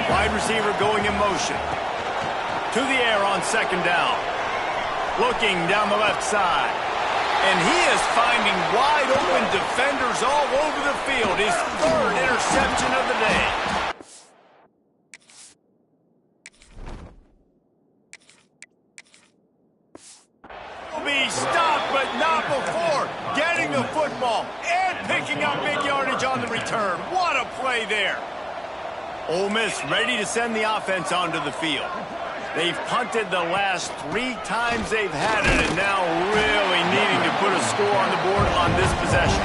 Wide receiver going in motion. To the air on 2nd down. Looking down the left side. And he is finding wide open defenders all over the field. His 3rd interception of the day. Will be stopped, but not before getting the football and picking up big yardage on the return. What a play there. Ole Miss ready to send the offense onto the field. They've punted the last 3 times they've had it, and now really needing to put a score on the board on this possession.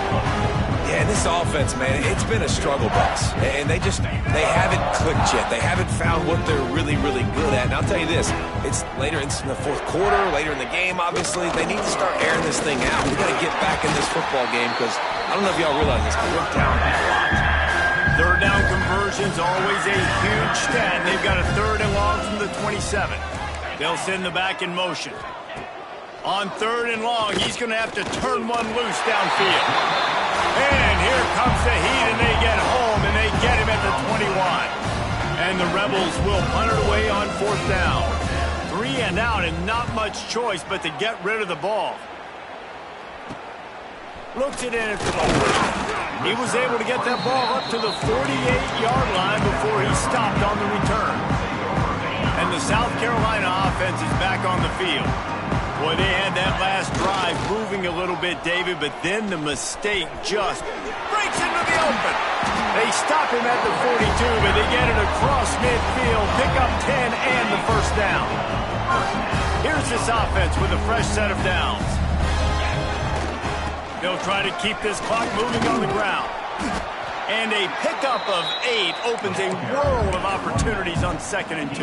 Yeah, this offense, man, it's been a struggle bus. And they haven't clicked yet. They haven't found what they're really, really good at. And I'll tell you this, it's later in the 4th quarter, later in the game, obviously. They need to start airing this thing out. We got to get back in this football game because I don't know if y'all realize this, but we're down a lot. 3rd down conversion's always a huge stat. They've got a 3rd and long from the 27. They'll send the back in motion. On 3rd and long, he's going to have to turn one loose downfield. And here comes the heat, and they get home, and they get him at the 21. And the Rebels will punt it away on 4th down. 3 and out, and not much choice but to get rid of the ball. Looks it in at the moment. He was able to get that ball up to the 48-yard line before he stopped on the return. And the South Carolina offense is back on the field. Boy, they had that last drive moving a little bit, David, but then the mistake just breaks into the open. They stop him at the 42, but they get it across midfield, pick up 10 and the first down. Here's this offense with a fresh set of downs. They'll try to keep this clock moving on the ground. And a pickup of 8 opens a world of opportunities on 2nd and 2.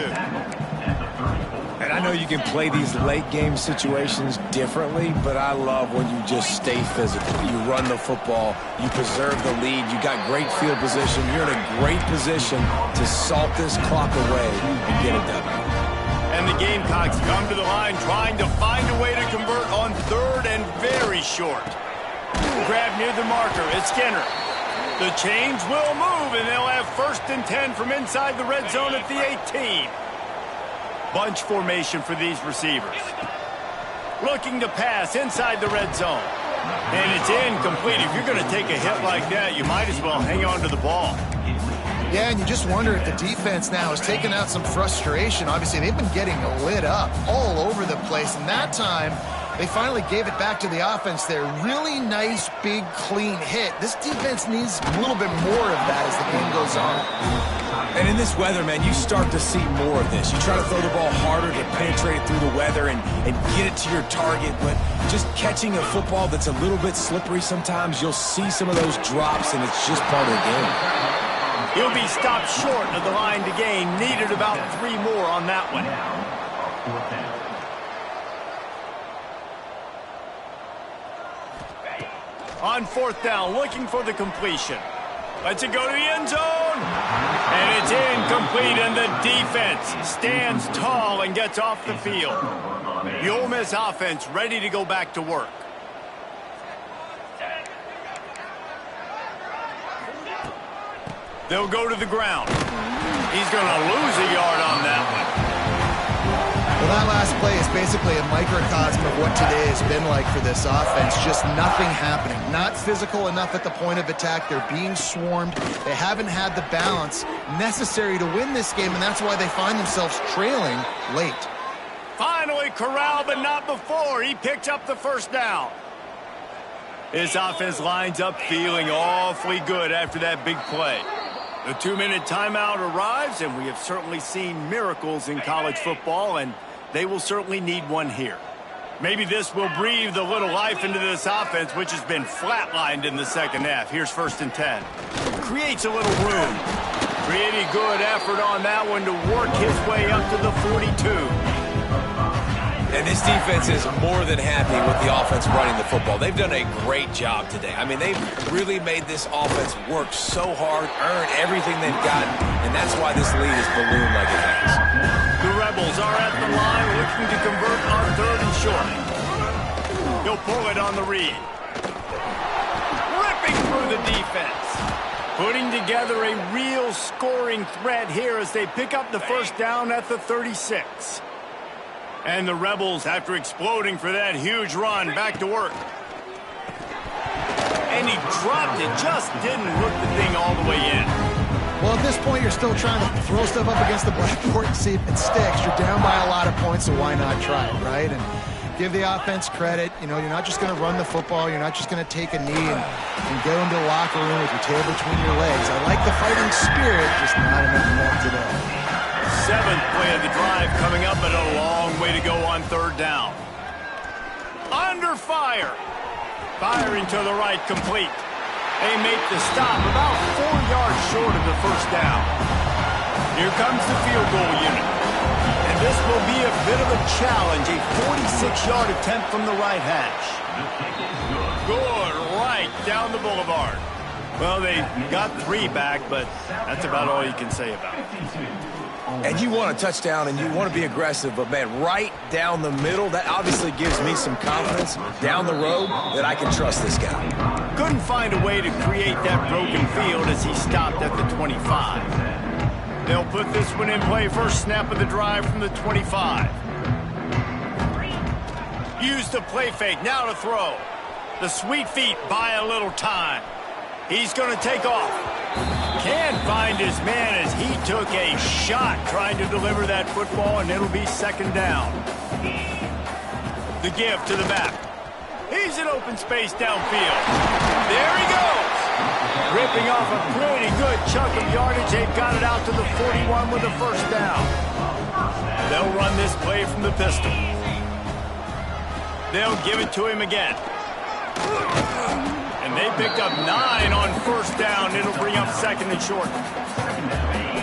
And I know you can play these late game situations differently, but I love when you just stay physical. You run the football, you preserve the lead, you got great field position, you're in a great position to salt this clock away and get a W. And the Gamecocks come to the line trying to find a way to convert on 3rd and very short. Grab near the marker. It's Skinner. The chains will move, and they'll have 1st and 10 from inside the red zone at the 18. Bunch formation for these receivers. Looking to pass inside the red zone. And it's incomplete. If you're going to take a hit like that, you might as well hang on to the ball. Yeah, and you just wonder if the defense now has taken out some frustration. Obviously, they've been getting lit up all over the place, and that time they finally gave it back to the offense there. Really nice, big, clean hit. This defense needs a little bit more of that as the game goes on. And in this weather, man, you start to see more of this. You try to throw the ball harder to penetrate it through the weather and get it to your target, but just catching a football that's a little bit slippery sometimes, you'll see some of those drops, and it's just part of the game. He'll be stopped short of the line to gain. Needed about 3 more on that one. On 4th down, looking for the completion. Lets it go to the end zone. And it's incomplete, and the defense stands tall and gets off the field. The Ole Miss offense ready to go back to work. They'll go to the ground. He's going to lose a yard on that one. Well, that last play is basically a microcosm of what today has been like for this offense. Just nothing happening. Not physical enough at the point of attack. They're being swarmed. They haven't had the balance necessary to win this game, and that's why they find themselves trailing late. Finally corralled, but not before. He picked up the 1st down. This offense lines up feeling awfully good after that big play. The 2-minute timeout arrives, and we have certainly seen miracles in college football, and they will certainly need one here. Maybe this will breathe a little life into this offense, which has been flatlined in the 2nd half. Here's 1st and 10. Creates a little room. Pretty good effort on that one to work his way up to the 42. And this defense is more than happy with the offense running the football. They've done a great job today. I mean, they've really made this offense work so hard, earn everything they've gotten, and that's why this lead is ballooned like it has. The Rebels are at the line looking to convert on 3rd and short. He'll pull it on the read. Ripping through the defense. Putting together a real scoring threat here as they pick up the 1st down at the 36. And the Rebels, after exploding for that huge run, back to work. And he dropped it, just didn't hook the thing all the way in. Well, at this point, you're still trying to throw stuff up against the blackboard and see if it sticks. You're down by a lot of points, so why not try it, right? And give the offense credit. You know, you're not just going to run the football. You're not just going to take a knee and go into the locker room with your tail between your legs. I like the fighting spirit, just not enough more today. 7th play of the drive coming up, and a long way to go on 3rd down. Under fire. Firing to the right, complete. They make the stop about 4 yards short of the 1st down. Here comes the field goal unit. And this will be a bit of a challenge, a 46-yard attempt from the right hash. Good, right down the boulevard. Well, they got 3 back, but that's about all you can say about it. And you want a touchdown and you want to be aggressive, but, man, right down the middle, that obviously gives me some confidence down the road that I can trust this guy. Couldn't find a way to create that broken field as he stopped at the 25. They'll put this one in play. 1st snap of the drive from the 25. Use the play fake. Now to throw. The sweet feet buy a little time. He's going to take off. Can't find his man as he took a shot trying to deliver that football, and it'll be 2nd down. The give to the back. He's in open space downfield. There he goes. Ripping off a pretty good chunk of yardage. They've got it out to the 41 with a 1st down. They'll run this play from the pistol. They'll give it to him again. And they picked up 9 on 1st down. It'll bring up 2nd and short.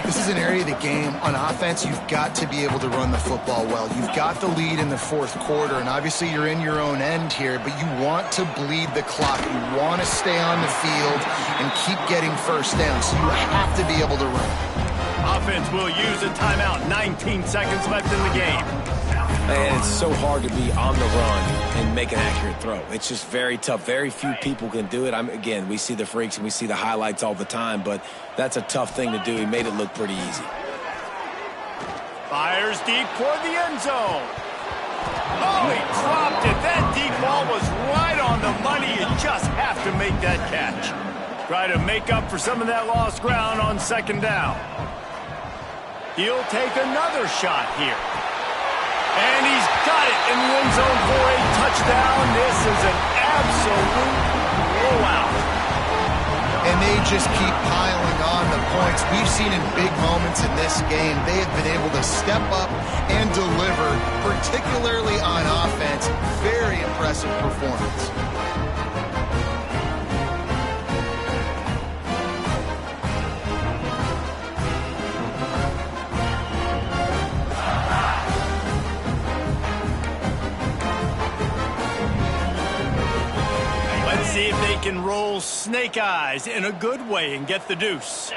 This is an area of the game. On offense, you've got to be able to run the football well. You've got the lead in the 4th quarter, and obviously you're in your own end here, but you want to bleed the clock. You want to stay on the field and keep getting 1st down, so you have to be able to run. Offense will use a timeout. 19 seconds left in the game. And it's so hard to be on the run and make an accurate throw. It's just very tough. Very few people can do it. Again, we see the freaks and we see the highlights all the time, but that's a tough thing to do. He made it look pretty easy. Fires deep toward the end zone. Oh, he dropped it. That deep ball was right on the money. You just have to make that catch. Try to make up for some of that lost ground on 2nd down. He'll take another shot here. And he's got it in the end zone for a touchdown. This is an absolute blowout. And they just keep piling on the points. We've seen in big moments in this game, they have been able to step up and deliver, particularly on offense. Very impressive performance. See if they can roll snake eyes in a good way and get the deuce.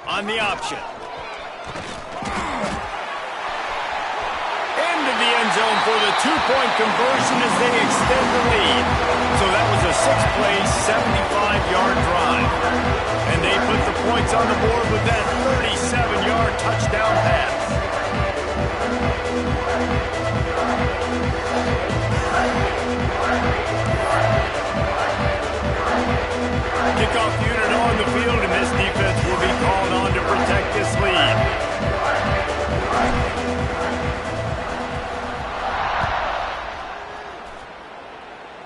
On the option. Into the end zone for the two-point conversion as they extend the lead. So that was a 6-play, 75-yard drive. And they put the points on the board with that 37-yard touchdown pass. Kickoff unit on the field, and this defense will be called on to protect this lead.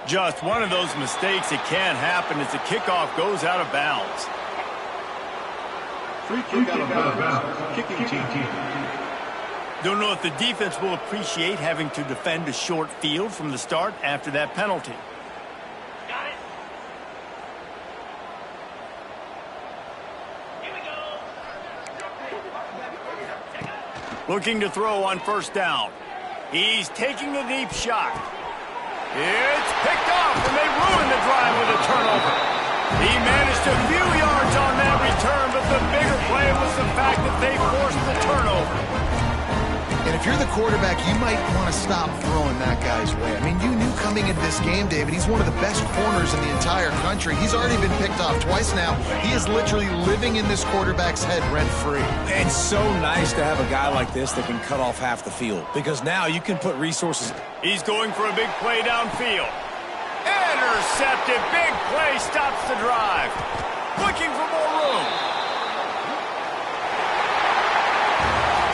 Just one of those mistakes that can happen as the kickoff goes out of bounds. Free kick out of bounds. Kicking team. Don't know if the defense will appreciate having to defend a short field from the start after that penalty. Got it. Here we go. Looking to throw on first down. He's taking a deep shot. It's picked off, and they ruin the drive with a turnover. He managed a few yards on that return, but the bigger play was the fact that they forced the turnover. And if you're the quarterback, you might want to stop throwing that guy's way. I mean, you knew coming into this game, David, he's one of the best corners in the entire country. He's already been picked off twice now. He is literally living in this quarterback's head rent-free. And so nice to have a guy like this that can cut off half the field, because now you can put resources. He's going for a big play downfield. Intercepted. Big play stops the drive. Looking for more room.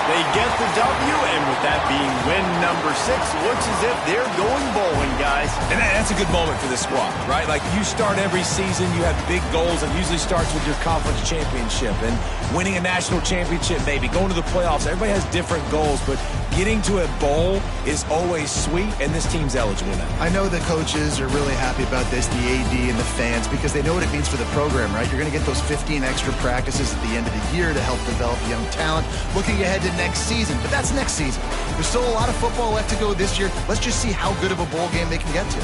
They get the W, and with that being win number 6, looks as if they're going bowling, guys. And that's a good moment for this squad, right? Like, you start every season, you have big goals, and usually starts with your conference championship and winning a national championship, maybe going to the playoffs. Everybody has different goals, but getting to a bowl is always sweet, and this team's eligible now. I know the coaches are really happy about this, the AD and the fans, because they know what it means for the program, right? You're going to get those 15 extra practices at the end of the year to help develop young talent. Looking ahead to next season, but that's next season. There's still a lot of football left to go this year. Let's just see how good of a bowl game they can get to.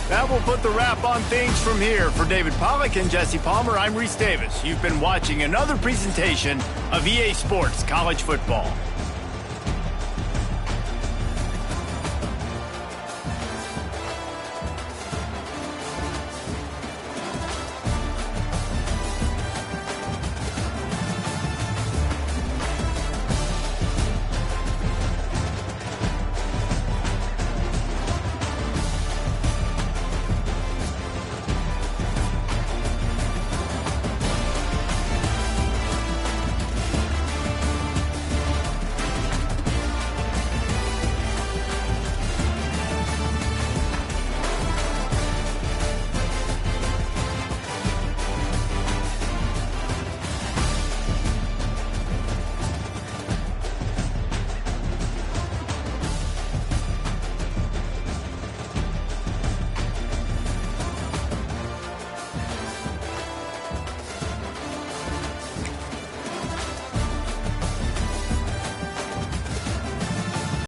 That will put the wrap on things from here. For David Pollack and Jesse Palmer, I'm Reese Davis. You've been watching another presentation of EA Sports College Football.